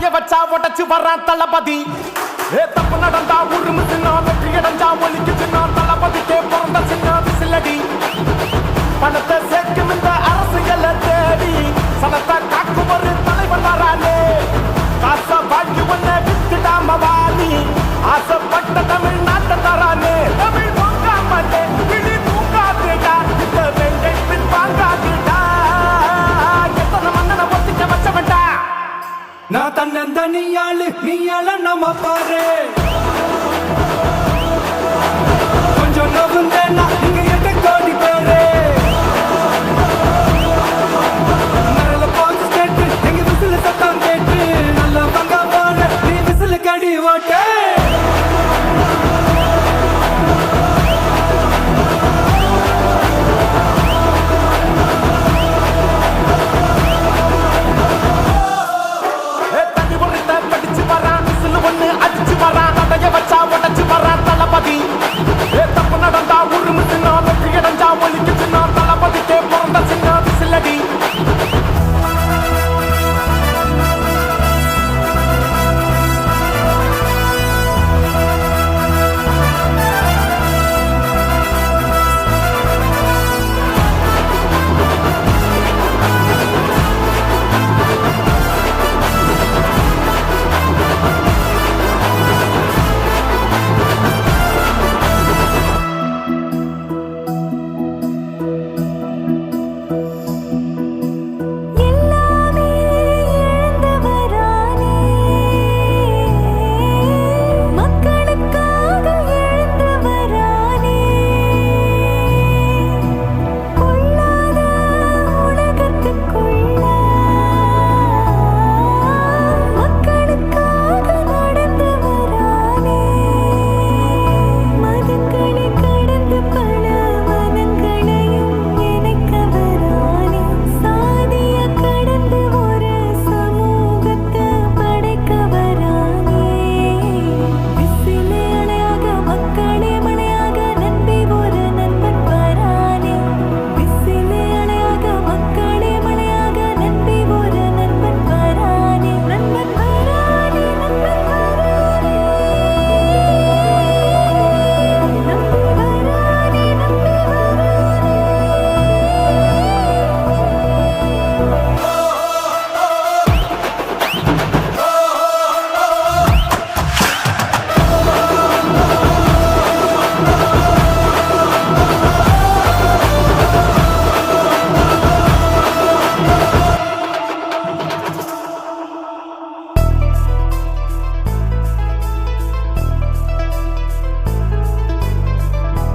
தடைய வச்சா உடச்சு வர்றான் தளபதி. தப்பு நடந்தா உருமு சின்ன வெற்றி அடைஞ்சா ஒலிக்கு சின்ன தளபதிக்கே பிறந்த சின்ன விசிலடி. பணத்தை சேர்க்கும் இந்த அரசியல தேடி சனத்தை காக்கும் ஒரு தலைவன் வரானே. காசை வாங்கி ஒன்ன வித்துடாம வாணி ஆசைப்பட்ட தமிழ்நாட்டை தரானே. தமிழ் பொங்காமலே விழி தூங்காதேடா, இந்த வெங்கை பின் வாங்காதேடா. எத்தனை மன்னனை ஒத்திக்க வச்சவன்டா. நான் தன்னந்தனியாளு நீயால நம்ம பாரு. கொஞ்சம் நவுந்தேன்னா இங்க 8 கோடி பேரு. நரல பாக்ஸ் கேட்டு எங்க விசில சத்தம் கேட்டு நல்ல பங்க போன நீ விசில கடி ஓட்டு. அடிச்சு வரான் தடைய வச்சா உடச்சு வரான் தளபதி. தப்பு நடந்தா உருமு சின்ன வெற்றி அடைஞ்சா ஒலிக்கு சின்ன தளபதிக்கே பிறந்த சின்ன விசிலடி.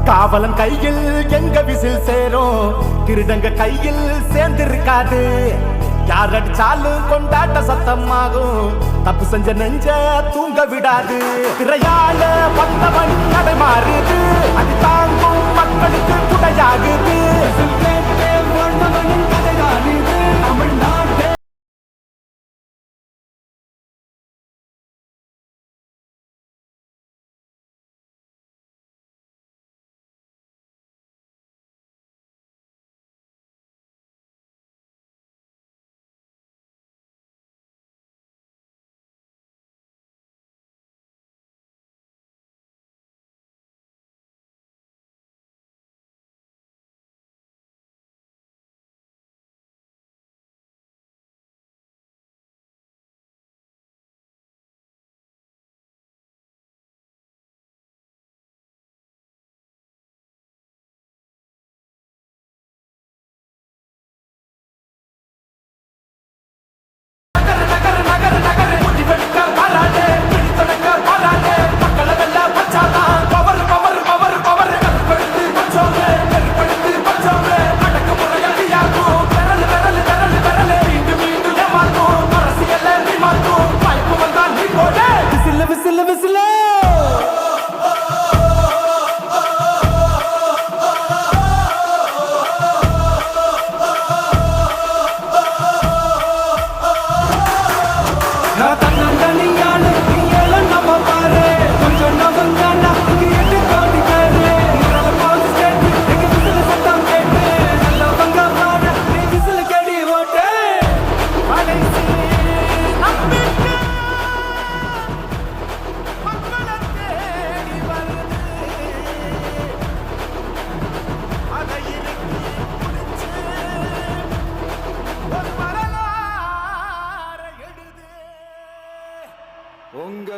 காவலன் கையில் எங்க விசில் சேரும், திருடங்க கையில் சேர்ந்திருக்காது. யார் அடிச்சாலும் கொண்டாட்ட சத்தமாகும், தப்பு செஞ்ச நெஞ்ச தூங்க விடாது. திரையால வந்தவன் நடை மாறுது, அது தாங்கும் மக்களுக்கு துணையாகுது. தமிழ்நாடு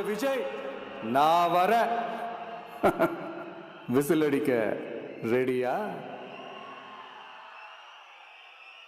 விஜய் நான் வரேன். விசில் அடிக்க ரெடியா?